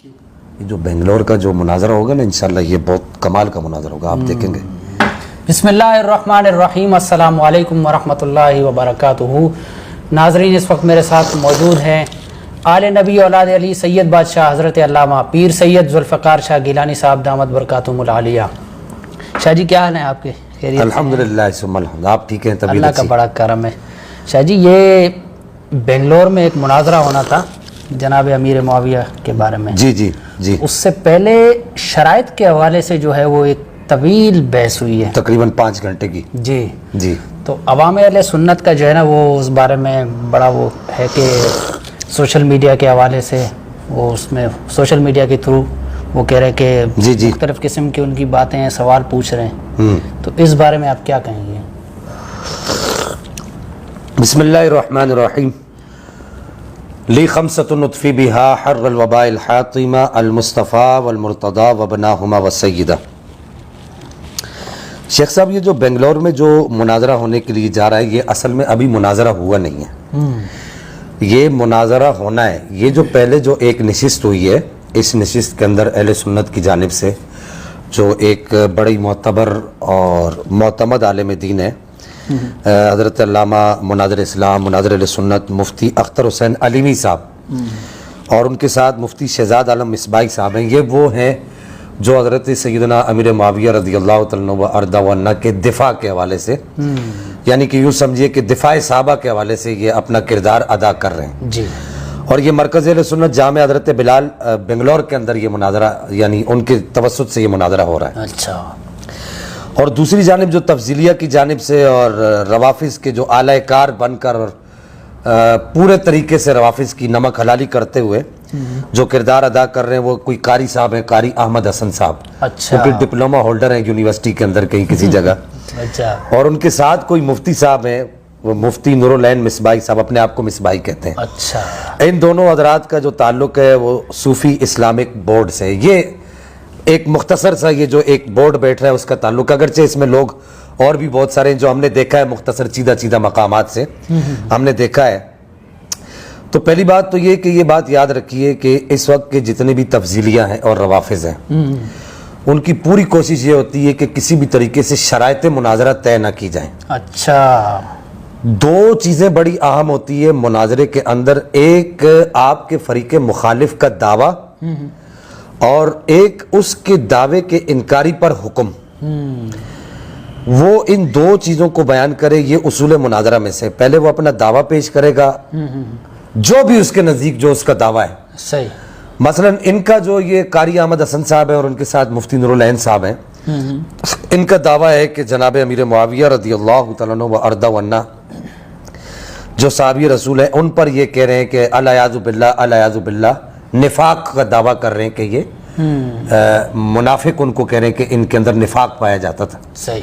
یہ جو بنگلور کا جو مناظرہ ہوگا نا انشاءاللہ یہ بہت کمال کا مناظرہ ہوگا، آپ دیکھیں گے۔ بسم اللہ الرحمن الرحیم، السلام علیکم ورحمۃ اللہ وبرکاتہ۔ ناظرین، اس وقت میرے ساتھ موجود ہیں آل نبی اولاد علی سید بادشاہ حضرت علامہ پیر سید ذوالفقار شاہ گیلانی صاحب دامت برکاتہم العالیہ۔ شاہ جی کیا حال ہیں آپ کے؟ خیریت؟ الحمدللہ ثم الحمد، آپ ٹھیک ہیں؟ طبیعت اللہ کا بڑا کرم ہے۔ شاہ جی یہ بنگلور میں ایک مناظرہ ہونا تھا جناب امیر معاویہ کے بارے میں، جی جی جی، اس سے پہلے شرائط کے حوالے سے جو ہے وہ ایک طویل بحث ہوئی ہے، تقریباً 5 گھنٹے کی۔ جی جی، تو عوام اہل سنت کا جو ہے نا وہ اس بارے میں بڑا وہ ہے کہ سوشل میڈیا کے حوالے سے وہ اس میں سوشل میڈیا کے تھرو وہ کہہ رہے کہ جی جی، مختلف قسم کی ان کی باتیں ہیں، سوال پوچھ رہے ہیں، تو اس بارے میں آپ کیا کہیں گے؟ بسم اللہ الرحمن الرحیم۔ لی خمسۃ نطفی بہا حر الوباء الحاطمہ المصطفیٰ والمرتضیٰ وبناہما والسیدہ۔ شیخ صاحب یہ جو بنگلور میں جو مناظرہ ہونے کے لیے جا رہا ہے یہ اصل میں ابھی مناظرہ ہوا نہیں ہے، یہ مناظرہ ہونا ہے۔ یہ جو پہلے جو ایک نشست ہوئی ہے، اس نشست کے اندر اہل سنت کی جانب سے جو ایک بڑی معتبر اور معتمد عالم دین ہے حضرت علامہ مناظر اسلام مناظر اہل سنت مفتی اختر حسین علیمی صاحب، اور ان کے ساتھ مفتی شہزاد عالم مصباحی صاحب ہیں، یہ وہ ہیں جو حضرت سیدنا امیر معاویہ رضی اللہ تعالیٰ عنہ وارضہ عنہ کے دفاع کے حوالے سے، یعنی کہ یوں سمجھیے کہ دفاع صحابہ کے حوالے سے یہ اپنا کردار ادا کر رہے ہیں جی۔ اور یہ مرکز اہل سنت جامع حضرت بلال بنگلور کے اندر یہ مناظرہ، یعنی ان کے توسط سے یہ مناظرہ ہو رہا ہے۔ اچھا۔ اور دوسری جانب جو تفضیلیہ کی جانب سے اور روافظ کے جو اعلی کار بن کر اور پورے طریقے سے روافظ کی نمک حلالی کرتے ہوئے جو کردار ادا کر رہے ہیں، وہ کوئی قاری صاحب ہیں، قاری احمد حسن صاحب، اچھا۔ وہ پھر ڈپلومہ ہولڈر ہیں یونیورسٹی کے اندر کہیں کسی جگہ، اچھا۔ اور ان کے ساتھ کوئی مفتی صاحب ہیں، وہ مفتی نور العین مصباحی صاحب، اپنے آپ کو مصباحی کہتے ہیں۔ اچھا۔ ان دونوں حضرات کا جو تعلق ہے وہ صوفی اسلامک بورڈ سے، یہ ایک مختصر سا یہ جو ایک بورڈ بیٹھ رہا ہے اس کا تعلق، اگرچہ اس میں لوگ اور بھی بہت سارے ہیں جو ہم نے دیکھا ہے مختصر چیدہ مقامات سے ہم نے دیکھا ہے۔ تو پہلی بات تو یہ کہ یہ بات یاد رکھیے کہ اس وقت کے جتنے بھی تفضیلیاں ہیں اور روافظ ہیں ان کی پوری کوشش یہ ہوتی ہے کہ کسی بھی طریقے سے شرائط مناظرہ طے نہ کی جائیں۔ اچھا۔ دو چیزیں بڑی اہم ہوتی ہے مناظرے کے اندر، ایک آپ کے فریق مخالف کا دعویٰ اور ایک اس کے دعوے کے انکاری پر حکم، وہ ان دو چیزوں کو بیان کرے۔ یہ اصول مناظرہ میں سے پہلے وہ اپنا دعویٰ پیش کرے گا جو بھی اس کے نزدیک جو اس کا دعویٰ ہے۔ صحیح۔ مثلا ان کا جو یہ قاری احمد حسن صاحب ہے اور ان کے ساتھ مفتی نور العین صاحب ہیں، ان کا دعویٰ ہے کہ جناب امیر معاویہ رضی اللہ تعالیٰ عنہ وارضہ عنہ جو صحابی رسول ہیں ان پر یہ کہہ رہے ہیں کہ الیاذ باللہ الیاذ باللہ نفاق کا دعویٰ کر رہے ہیں کہ یہ منافق ان کو کہہ رہے ہیں کہ ان کے اندر نفاق پایا جاتا تھا۔ صحیح۔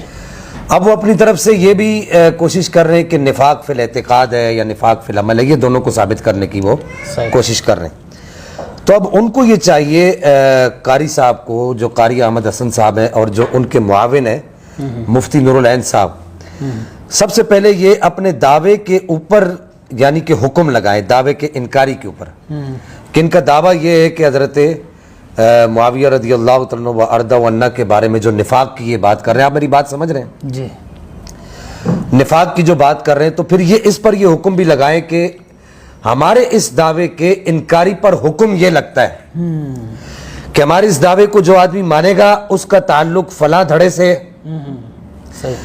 اب وہ اپنی طرف سے یہ بھی کوشش کر رہے ہیں کہ نفاق فی الاعتقاد ہے یا نفاق فی العمل ہے، یہ دونوں کو ثابت کرنے کی وہ کوشش کر رہے ہیں۔ تو اب ان کو یہ چاہیے قاری صاحب کو، جو قاری احمد حسن صاحب ہیں اور جو ان کے معاون ہیں مفتی نور العین صاحب، سب سے پہلے یہ اپنے دعوے کے اوپر یعنی کہ حکم لگائیں، دعوے کے انکاری کے اوپر، کہ ان کا دعویٰ یہ ہے کہ حضرت معاویہ رضی اللہ تعالیٰ عنہ وارضہ عنہ کے بارے میں جو نفاق کی یہ بات کر رہے ہیں، آپ میری بات سمجھ رہے ہیں؟ جی۔ نفاق کی جو بات کر رہے ہیں، تو پھر یہ اس پر یہ حکم بھی لگائیں کہ ہمارے اس دعوے کے انکاری پر حکم یہ لگتا ہے کہ ہمارے اس دعوے کو جو آدمی مانے گا اس کا تعلق فلاں دھڑے سے، صحیح۔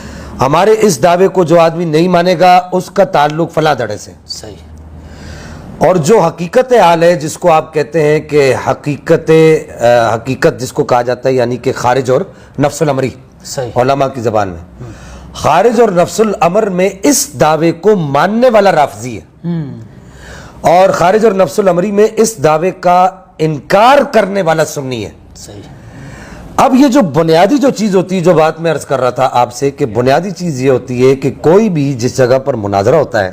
ہمارے اس دعوے کو جو آدمی نہیں مانے گا اس کا تعلق فلاں دھڑے سے۔ صحیح۔ اور جو حقیقت حال ہے جس کو آپ کہتے ہیں کہ حقیقت جس کو کہا جاتا ہے، یعنی کہ خارج اور نفس الامری، صحیح، علماء کی زبان میں خارج اور نفس الامر میں اس دعوے کو ماننے والا رافضی ہے، اور خارج اور نفس الامری میں اس دعوے کا انکار کرنے والا سنی ہے۔ صحیح۔ اب یہ جو بنیادی جو چیز ہوتی ہے، جو بات میں عرض کر رہا تھا آپ سے، کہ بنیادی چیز یہ ہوتی ہے کہ کوئی بھی جس جگہ پر مناظرہ ہوتا ہے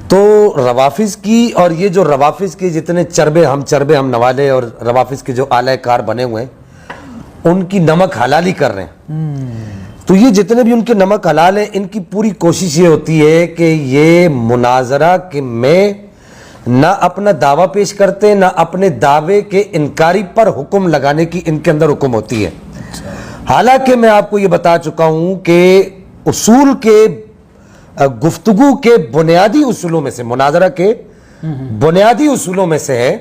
تو روافظ کی، اور یہ جو روافظ کے جتنے چربے ہم نوالے اور روافظ کے جو اعلی کار بنے ہوئے ہیں ان کی نمک حلالی کر رہے ہیں، تو یہ جتنے بھی ان کے نمک حلال ہیں ان کی پوری کوشش یہ ہوتی ہے کہ یہ مناظرہ کہ میں نہ اپنا دعویٰ پیش کرتے، نہ اپنے دعوے کے انکاری پر حکم لگانے کی ان کے اندر حکم ہوتی ہے۔ حالانکہ میں آپ کو یہ بتا چکا ہوں کہ اصول کے گفتگو کے بنیادی اصولوں میں سے، مناظرہ کے بنیادی اصولوں میں سے ہے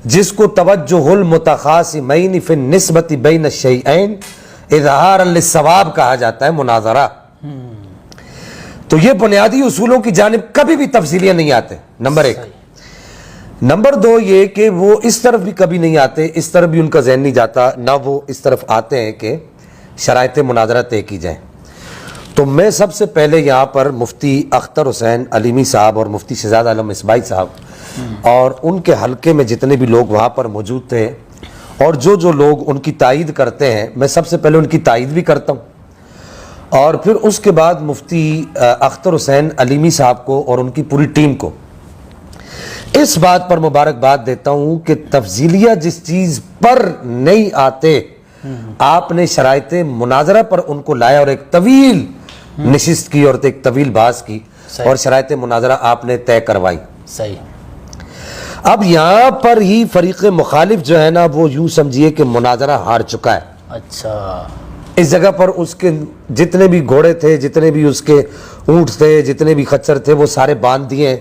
جس کو توجہ المتخاصمین فی النسبۃ بین الشیئین اظہارا للصواب کہا جاتا ہے، مناظرہ۔ تو یہ بنیادی اصولوں کی جانب کبھی بھی تفصیلیاں نہیں آتے، نمبر ایک۔ نمبر دو یہ کہ وہ اس طرف بھی کبھی نہیں آتے، اس طرف بھی ان کا ذہن نہیں جاتا، نہ وہ اس طرف آتے ہیں کہ شرائط مناظرہ طے کی جائیں۔ تو میں سب سے پہلے یہاں پر مفتی اختر حسین علیمی صاحب اور مفتی شہزاد عالم مصباحی صاحب اور ان کے حلقے میں جتنے بھی لوگ وہاں پر موجود تھے اور جو لوگ ان کی تائید کرتے ہیں، میں سب سے پہلے ان کی تائید بھی کرتا ہوں، اور پھر اس کے بعد مفتی اختر حسین علیمی صاحب کو اور ان کی پوری ٹیم کو اس بات پر مبارکباد دیتا ہوں کہ تفضیلیہ جس چیز پر نہیں آتے، آپ نے شرائط مناظرہ پر ان کو لایا اور ایک طویل نشست کی اور ایک طویل بحث کی اور شرائط مناظرہ آپ نے طے کروائی۔ صحیح۔ اب یہاں پر ہی فریق مخالف جو ہے نا، وہ یوں سمجھیے کہ مناظرہ ہار چکا ہے۔ اچھا، اس جگہ پر اس کے جتنے بھی گھوڑے تھے، جتنے بھی اس کے اونٹ تھے، جتنے بھی خچر تھے، وہ سارے باندھ دیے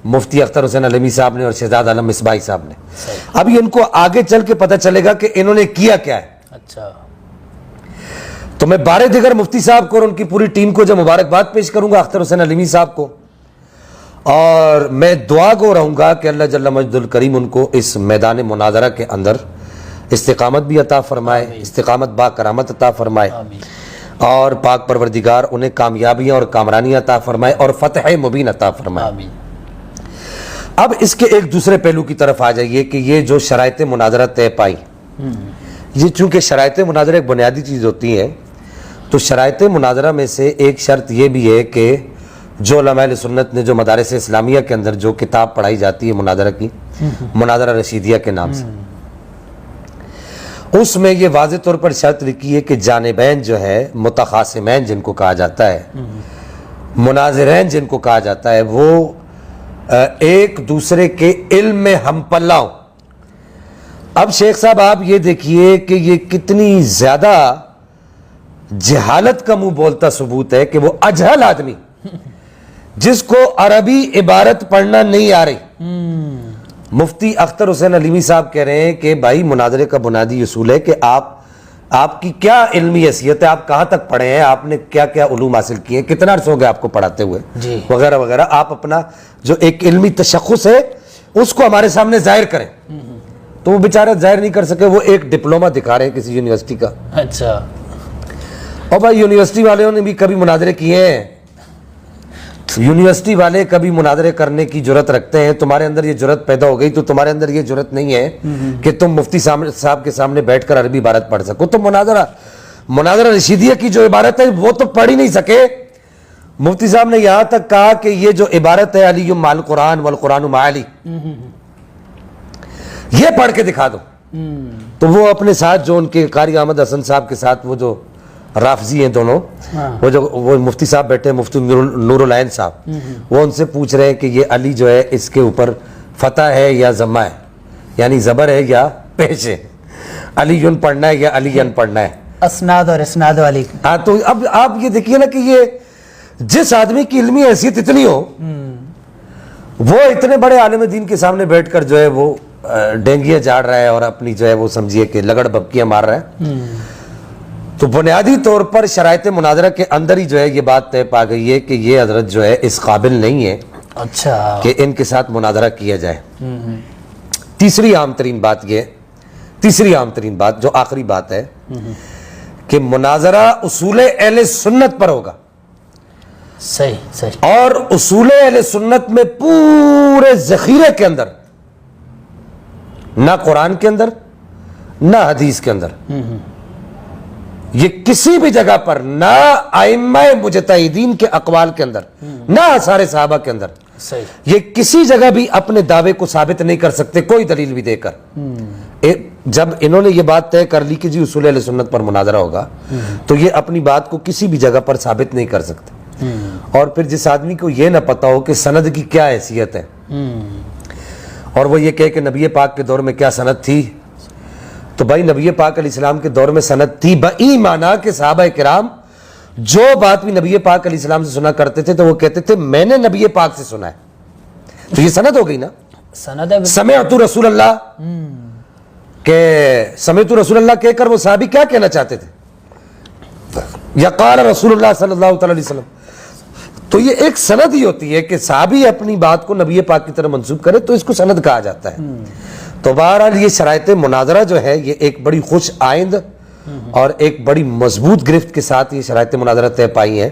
مفتی اختر حسین علیمی صاحب نے اور شہزاد عالم مصباحی صاحب نے۔ اب ان کو آگے چل کے پتہ چلے گا کہ انہوں نے کیا کیا ہے۔ اچھا، تو میں بارے دیگر مفتی صاحب کو اور ان کی پوری ٹیم کو جو مبارکباد پیش کروں گا اختر حسین علیمی صاحب کو، اور میں دعا گو رہوں گا کہ اللہ جل مجد الکریم ان کو اس میدان مناظرہ کے اندر استقامت بھی عطا فرمائے، استقامت با کرامت عطا فرمائے، اور پاک پروردگار انہیں کامیابیاں اور کامرانیاں عطا فرمائے اور فتح مبین عطا فرمائے۔ اب اس کے ایک دوسرے پہلو کی طرف آ جائیے کہ یہ جو شرائط مناظرہ طے پائی، یہ چونکہ شرائط مناظرہ ایک بنیادی چیز ہوتی ہے، تو شرائط مناظرہ میں سے ایک شرط یہ بھی ہے کہ جو علماء اہل سنت نے جو مدارس اسلامیہ کے اندر جو کتاب پڑھائی جاتی ہے مناظرہ کی، مناظرہ رشیدیہ کے نام سے، اس میں یہ واضح طور پر شرط لکھی ہے کہ جانبین جو ہے، متخاصمین جن کو کہا جاتا ہے، مناظرین جن کو کہا جاتا ہے، وہ ایک دوسرے کے علم میں ہم پلہ ہوں۔ اب شیخ صاحب آپ یہ دیکھیے کہ یہ کتنی زیادہ جہالت کا منہ بولتا ثبوت ہے کہ وہ اجہل آدمی جس کو عربی عبارت پڑھنا نہیں آ رہی، مفتی اختر حسین علیمی صاحب کہہ رہے ہیں کہ بھائی مناظرے کا بنیادی اصول ہے کہ آپ کی کیا علمی حیثیت ہے، آپ کہاں تک پڑھے ہیں، آپ نے کیا کیا علوم حاصل کیے ہیں، کتنا عرصہ ہو گیا آپ کو پڑھاتے ہوئے، وغیرہ وغیرہ، آپ اپنا جو ایک علمی تشخص ہے اس کو ہمارے سامنے ظاہر کریں۔ تو وہ بیچارے ظاہر نہیں کر سکے، وہ ایک ڈپلومہ دکھا رہے ہیں کسی یونیورسٹی کا۔ اچھا، اور بھائی یونیورسٹی والوں نے بھی کبھی مناظرے کیے ہیں، یونیورسٹی والے کبھی مناظرے کرنے کی جرت رکھتے ہیں، تمہارے اندر یہ جرت پیدا ہو گئی تو تمہارے اندر یہ جرت نہیں ہے کہ تم مفتی صاحب کے سامنے بیٹھ کر عربی عبارت پڑھ سکو۔ تو مناظرہ رشیدیہ کی جو عبارت ہے وہ تو پڑھ ہی نہیں سکے۔ مفتی صاحب نے یہاں تک کہا کہ یہ جو عبارت ہے علی مع القرآن والقرآن مع علی، یہ پڑھ کے دکھا دو۔ تو وہ اپنے ساتھ جو ان کے قاری احمد حسن صاحب کے ساتھ وہ جو رافضی ہیں دونوں، وہ مفتی صاحب بیٹھے ہیں، مفتی نور العین صاحب، وہ ان سے پوچھ رہے ہیں کہ یہ علی جو ہے اس کے اوپر فتح ہے یا ضمہ ہے، یعنی زبر ہے یا پیش ہے، علی پڑھنا ہے یا علی پڑھنا ہے، اسناد اور اسناد والی۔ ہاں، تو اب آپ یہ دیکھیے نا کہ یہ جس آدمی کی علمی حیثیت اتنی ہو، وہ اتنے بڑے عالم دین کے سامنے بیٹھ کر جو ہے وہ ڈینگیاں جاڑ رہا ہے اور اپنی جو ہے وہ سمجھیے کہ لگڑ ببکیاں مار رہا ہے۔ تو بنیادی طور پر شرائط مناظرہ کے اندر ہی جو ہے یہ بات طے پا گئی ہے کہ یہ حضرت جو ہے اس قابل نہیں ہے اچھا کہ ان کے ساتھ مناظرہ کیا جائے۔ تیسری عام ترین بات جو آخری بات ہے کہ مناظرہ اصول اہل سنت پر ہوگا، صحیح، اور اصول اہل سنت میں پورے ذخیرے کے اندر نہ قرآن کے اندر نہ حدیث کے اندر، یہ کسی بھی جگہ پر نہ ائمہ مجتہدین کے اقوال کے اندر نہ آثار صحابہ کے اندر، یہ کسی جگہ بھی اپنے دعوے کو ثابت نہیں کر سکتے کوئی دلیل بھی دے کر۔ جب انہوں نے یہ بات طے کر لی کہ جی اصول اہل سنت پر مناظرہ ہوگا، تو یہ اپنی بات کو کسی بھی جگہ پر ثابت نہیں کر سکتے۔ اور پھر جس آدمی کو یہ نہ پتا ہو کہ سند کی کیا حیثیت ہے، اور وہ یہ کہے کہ نبی پاک کے دور میں کیا سند تھی، تو بھائی نبی پاک علیہ السلام کے دور میں سند تھی بایمانہ کہ صحابہ کرام جو بات بھی نبی پاک علیہ السلام سے سنا کرتے تھے تو وہ کہتے تھے میں نے نبی پاک سے سنا ہے، تو یہ سند ہو گئی نا. سند ہے. سمعت رسول اللہ کہ سمعت رسول اللہ کہہ کر وہ صحابی کیا کہنا چاہتے تھے، یا قال رسول اللہ صلی اللہ تعالی علیہ وسلم. تو یہ ایک سند ہی ہوتی ہے کہ صحابی اپنی بات کو نبی پاک کی طرف منسوب کرے تو اس کو سند کہا جاتا ہے. تو بہرحال یہ شرائط مناظرہ جو ہے یہ ایک بڑی خوش آئند اور ایک بڑی مضبوط گرفت کے ساتھ یہ شرائط مناظرہ طے پائی ہیں.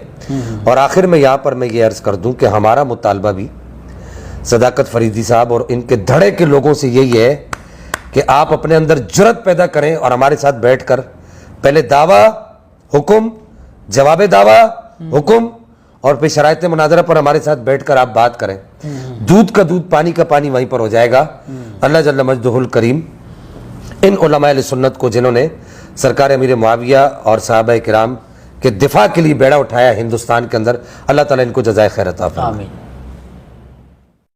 اور آخر میں یہاں پر میں یہ عرض کر دوں کہ ہمارا مطالبہ بھی صداقت فریدی صاحب اور ان کے دھڑے کے لوگوں سے یہی ہے کہ آپ اپنے اندر جرأت پیدا کریں اور ہمارے ساتھ بیٹھ کر پہلے دعویٰ حکم، جواب دعویٰ حکم، اور پھر شرائط مناظرہ پر ہمارے ساتھ بیٹھ کر آپ بات کریں. دودھ کا دودھ پانی کا پانی وہیں پر ہو جائے گا. اللہ جل مجدہ الکریم ان علماء اہل سنت کو جنہوں نے سرکار امیر معاویہ اور صحابہ کرام کے دفاع کے لیے بیڑا اٹھایا ہندوستان کے اندر، اللہ تعالیٰ ان کو جزائے خیر عطا فرمائے. آمین.